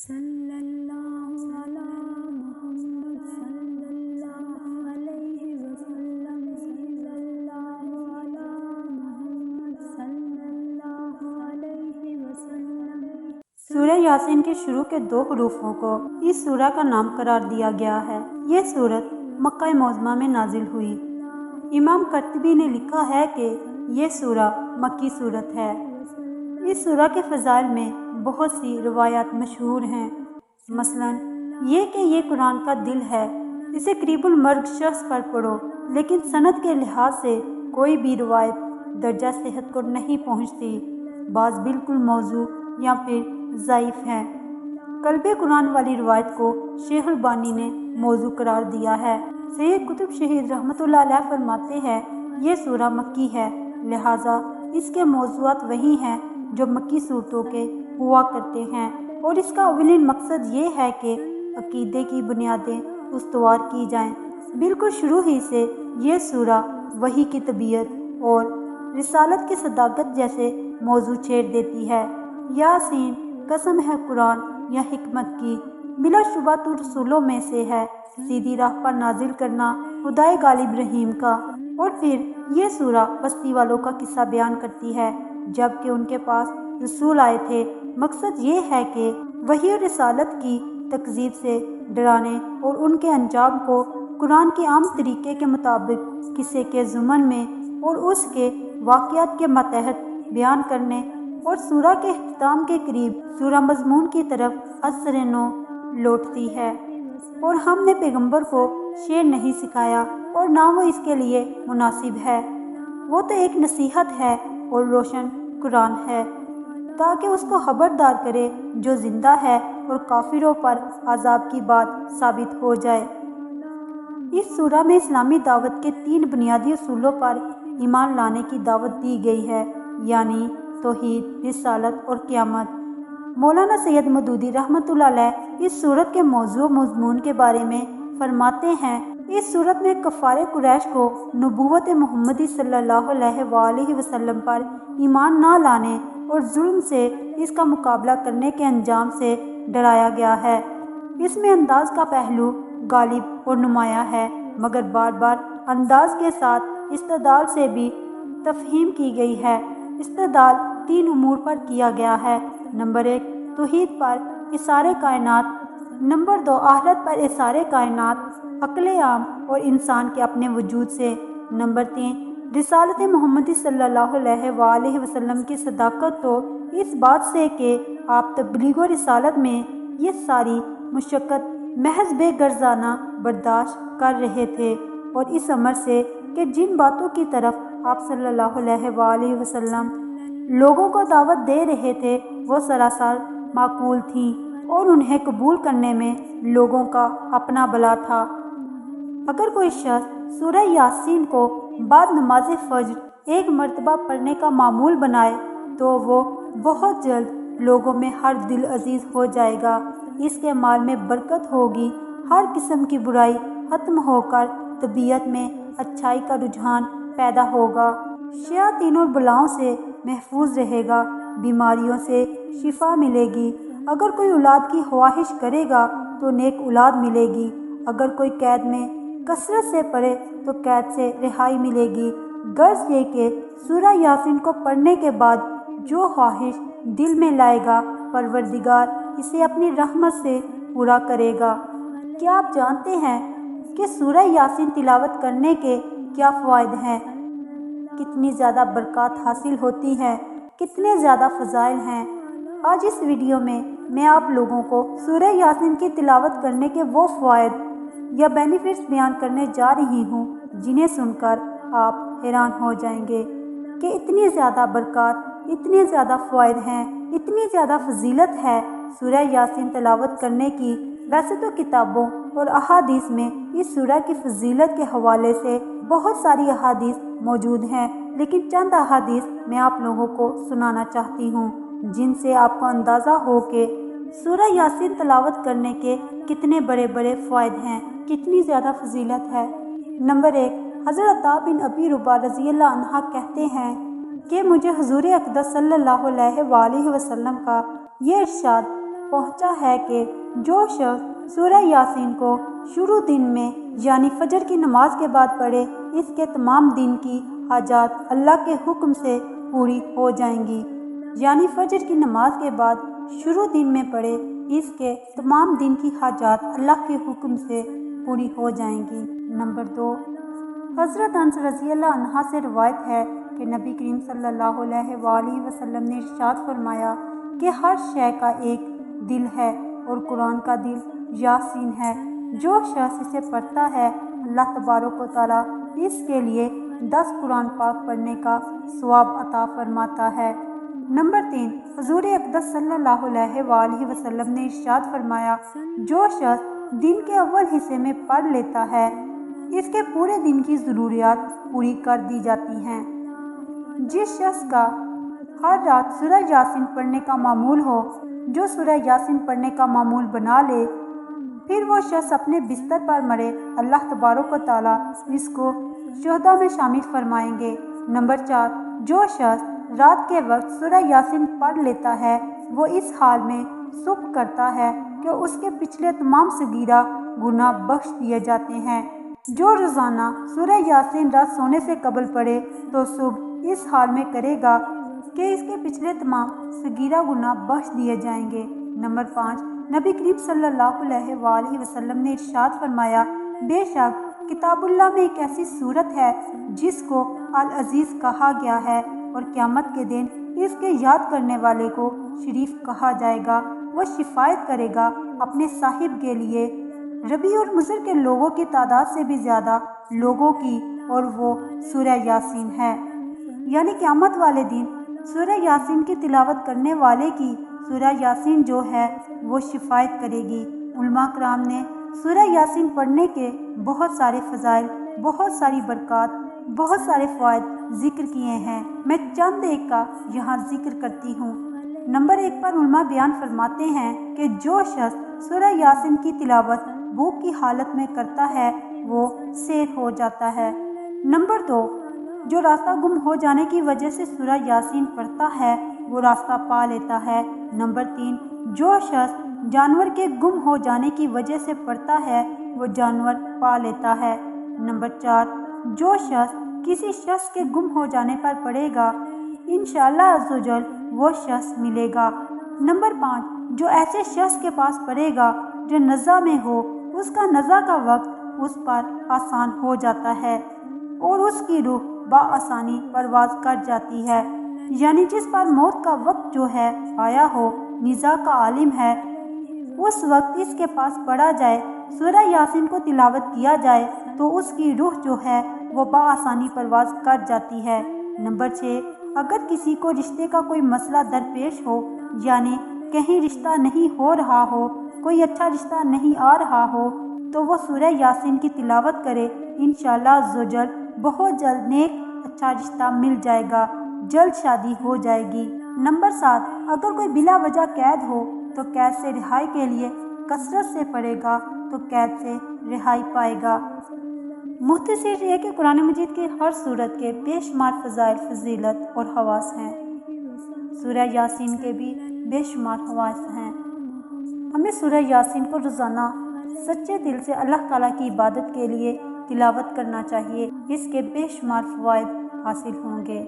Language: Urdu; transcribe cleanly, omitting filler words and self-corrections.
صلی اللہ علی محمد صلی اللہ علیہ وسلم صلی اللہ علی محمد صلی اللہ علیہ وسلم۔ سورہ یاسین کے شروع کے 2 حروفوں کو اس سورہ کا نام قرار دیا گیا ہے۔ یہ سورت مکہ معظمہ میں نازل ہوئی۔ امام قرطبی نے لکھا ہے کہ یہ سورہ مکی سورت ہے۔ اس سورہ کے فضائل میں بہت سی روایات مشہور ہیں، مثلا یہ کہ یہ قرآن کا دل ہے، اسے قریب المرگ شخص پر پڑھو، لیکن سند کے لحاظ سے کوئی بھی روایت درجہ صحت کو نہیں پہنچتی، بعض بالکل موضوع یا پھر ضعیف ہیں۔ قلب قرآن والی روایت کو شیخ البانی نے موضوع قرار دیا ہے۔ سید قطب شہید رحمۃ اللہ علیہ فرماتے ہیں یہ سورہ مکی ہے، لہٰذا اس کے موضوعات وہی ہیں جو مکی صورتوں کے ہوا کرتے ہیں، اور اس کا اولین مقصد یہ ہے کہ عقیدے کی بنیادیں استوار کی جائیں۔ بالکل شروع ہی سے یہ سورہ وحی کی طبیعت اور رسالت کی صداقت جیسے موضوع چھیڑ دیتی ہے۔ یاسین قسم ہے قرآن یا حکمت کی، بلا شبہ تو رسولوں میں سے ہے، سیدھی راہ پر نازل کرنا خدائے غالب رحیم کا۔ اور پھر یہ سورہ بستی والوں کا قصہ بیان کرتی ہے جب کہ ان کے پاس رسول آئے تھے۔ مقصد یہ ہے کہ وحی اور رسالت کی تکذیب سے ڈرانے اور ان کے انجام کو قرآن کے عام طریقے کے مطابق قصے کے ضمن میں اور اس کے واقعات کے ماتحت بیان کرنے، اور سورہ کے اختتام کے قریب سورہ مضمون کی طرف ازسر نو لوٹتی ہے۔ اور ہم نے پیغمبر کو شعر نہیں سکھایا اور نہ وہ اس کے لیے مناسب ہے، وہ تو ایک نصیحت ہے اور روشن قرآن ہے تاکہ اس کو خبردار کرے جو زندہ ہے اور کافروں پر عذاب کی بات ثابت ہو جائے۔ اس سورہ میں اسلامی دعوت کے 3 بنیادی اصولوں پر ایمان لانے کی دعوت دی گئی ہے، یعنی توحید، رسالت اور قیامت۔ مولانا سید مودودی رحمۃ اللہ علیہ اس سورت کے موضوع مضمون کے بارے میں فرماتے ہیں، اس سورت میں کفار قریش کو نبوت محمدی صلی اللہ علیہ وآلہ وسلم پر ایمان نہ لانے اور ظلم سے اس کا مقابلہ کرنے کے انجام سے ڈرایا گیا ہے۔ اس میں انداز کا پہلو غالب اور نمایاں ہے، مگر بار بار انداز کے ساتھ استدلال سے بھی تفہیم کی گئی ہے۔ استدلال 3 امور پر کیا گیا ہے: نمبر 1 توحید پر اثار کائنات، نمبر 2 آخرت پر اثار کائنات، عقل عام اور انسان کے اپنے وجود سے، نمبر 3 رسالت محمدی صلی اللہ علیہ وآلہ وسلم کی صداقت تو اس بات سے کہ آپ تبلیغ و رسالت میں یہ ساری مشقت محض بے غرضانہ برداشت کر رہے تھے، اور اس امر سے کہ جن باتوں کی طرف آپ صلی اللہ علیہ وآلہ وسلم لوگوں کو دعوت دے رہے تھے وہ سراسر معقول تھیں اور انہیں قبول کرنے میں لوگوں کا اپنا بلا تھا۔ اگر کوئی شخص سورہ یاسین کو بعد نماز فجر 1 مرتبہ پڑھنے کا معمول بنائے تو وہ بہت جلد لوگوں میں ہر دل عزیز ہو جائے گا، اس کے مال میں برکت ہوگی، ہر قسم کی برائی ختم ہو کر طبیعت میں اچھائی کا رجحان پیدا ہوگا، شیاطین اور بلاؤں سے محفوظ رہے گا، بیماریوں سے شفا ملے گی۔ اگر کوئی اولاد کی خواہش کرے گا تو نیک اولاد ملے گی، اگر کوئی قید میں کثرت سے پڑھے تو قید سے رہائی ملے گی۔ غرض یہ کہ سورہ یاسین کو پڑھنے کے بعد جو خواہش دل میں لائے گا پروردگار اسے اپنی رحمت سے پورا کرے گا۔ کیا آپ جانتے ہیں کہ سورہ یاسین تلاوت کرنے کے کیا فوائد ہیں؟ کتنی زیادہ برکات حاصل ہوتی ہیں، کتنے زیادہ فضائل ہیں؟ آج اس ویڈیو میں آپ لوگوں کو سورہ یاسین کی تلاوت کرنے کے وہ فوائد یا بینیفٹس بیان کرنے جا رہی ہوں جنہیں سن کر آپ حیران ہو جائیں گے کہ اتنی زیادہ برکات، اتنے زیادہ فوائد ہیں، اتنی زیادہ فضیلت ہے سورہ یاسین تلاوت کرنے کی۔ ویسے تو کتابوں اور احادیث میں اس سورہ کی فضیلت کے حوالے سے بہت ساری احادیث موجود ہیں، لیکن چند احادیث میں آپ لوگوں کو سنانا چاہتی ہوں جن سے آپ کو اندازہ ہو کہ سورہ یاسین تلاوت کرنے کے کتنے بڑے بڑے فوائد ہیں، کتنی زیادہ فضیلت ہے۔ نمبر 1 حضرت عطا بن ابی رباح رضی اللہ عنہ کہتے ہیں کہ مجھے حضور اقدس صلی اللہ علیہ وآلہ وسلم کا یہ ارشاد پہنچا ہے کہ جو شخص سورہ یاسین کو شروع دن میں یعنی فجر کی نماز کے بعد پڑھے، اس کے تمام دن کی حاجات اللہ کے حکم سے پوری ہو جائیں گی۔ یعنی فجر کی نماز کے بعد شروع دن میں پڑھے، اس کے تمام دن کی حاجات اللہ کے حکم سے پوری ہو جائیں گی۔ نمبر 2، حضرت انس رضی اللہ عنہ سے روایت ہے کہ نبی کریم صلی اللہ علیہ وآلہ وسلم نے ارشاد فرمایا کہ ہر شے کا ایک دل ہے اور قرآن کا دل یاسین ہے۔ جو شخص اسے پڑھتا ہے اللہ تبارک و تعالیٰ اس کے لیے 10 قرآن پاک پڑھنے کا ثواب عطا فرماتا ہے۔ نمبر 3، حضور اقدس صلی اللہ علیہ وآلہ وسلم نے ارشاد فرمایا جو شخص دن کے اول حصے میں پڑھ لیتا ہے، اس کے پورے دن کی ضروریات پوری کر دی جاتی ہیں۔ جس شخص کا ہر رات سورہ یاسین پڑھنے کا معمول ہو، جو سورہ یاسین پڑھنے کا معمول بنا لے، پھر وہ شخص اپنے بستر پر مرے، اللہ تبارک و تعالیٰ اس کو شہداء میں شامل فرمائیں گے۔ نمبر 4، جو شخص رات کے وقت سورہ یاسین پڑھ لیتا ہے، وہ اس حال میں صبح کرتا ہے کہ اس کے پچھلے تمام صغیرہ گناہ بخش دیے جاتے ہیں۔ جو روزانہ سورہ یاسین رات سونے سے قبل پڑھے تو صبح اس حال میں کرے گا کہ اس کے پچھلے تمام صغیرہ گناہ بخش دیے جائیں گے۔ نمبر 5، نبی کریم صلی اللہ علیہ وآلہ وسلم نے ارشاد فرمایا بے شک کتاب اللہ میں ایک ایسی صورت ہے جس کو العزیز کہا گیا ہے اور قیامت کے دن اس کے یاد کرنے والے کو شریف کہا جائے گا۔ وہ شفاعت کرے گا اپنے صاحب کے لیے ربیع اور مضر کے لوگوں کی تعداد سے بھی زیادہ لوگوں کی، اور وہ سورہ یاسین ہے۔ یعنی قیامت والے دن سورہ یاسین کی تلاوت کرنے والے کی سورہ یاسین جو ہے وہ شفاعت کرے گی۔ علماء کرام نے سورہ یاسین پڑھنے کے بہت سارے فضائل، بہت ساری برکات، بہت سارے فوائد ذکر کیے ہیں۔ میں چند ایک کا یہاں ذکر کرتی ہوں۔ نمبر 1 پر علماء بیان فرماتے ہیں کہ جو شخص سورہ یاسین کی تلاوت بھوک کی حالت میں کرتا ہے وہ سیر ہو جاتا ہے۔ نمبر 2، جو راستہ گم ہو جانے کی وجہ سے سورہ یاسین پڑھتا ہے وہ راستہ پا لیتا ہے۔ نمبر 3، جو شخص جانور کے گم ہو جانے کی وجہ سے پڑھتا ہے وہ جانور پا لیتا ہے۔ نمبر 4، جو شخص کسی شخص کے گم ہو جانے پر پڑھے گا انشاءاللہ عزوجل وہ شخص ملے گا۔ نمبر 5، جو ایسے شخص کے پاس پڑھے گا جو نزا میں ہو، اس کا نزا کا وقت اس پر آسان ہو جاتا ہے اور اس کی روح بآسانی پرواز کر جاتی ہے۔ یعنی جس پر موت کا وقت جو ہے آیا ہو، نزا کا عالم ہے، اس وقت اس کے پاس پڑھا جائے، سورہ یاسین کو تلاوت کیا جائے تو اس کی روح جو ہے وہ بآسانی پرواز کر جاتی ہے۔ نمبر 6، اگر کسی کو رشتے کا کوئی مسئلہ درپیش ہو، یعنی کہیں رشتہ نہیں ہو رہا ہو، کوئی اچھا رشتہ نہیں آ رہا ہو، تو وہ سورہ یاسین کی تلاوت کرے، انشاءاللہ عزوجل بہت جلد نیک اچھا رشتہ مل جائے گا، جلد شادی ہو جائے گی۔ نمبر 7، اگر کوئی بلا وجہ قید ہو تو قید سے رہائی کے لیے کثرت سے پڑھے گا تو قید سے رہائی پائے گا۔ مختصر یہ کہ قرآن مجید کی ہر صورت کے بے شمار فضائل، فضیلت اور خواص ہیں۔ سورہ یاسین کے بھی بے شمار خواص ہیں۔ ہمیں سورہ یاسین کو روزانہ سچے دل سے اللہ تعالیٰ کی عبادت کے لیے تلاوت کرنا چاہیے، اس کے بے شمار فوائد حاصل ہوں گے۔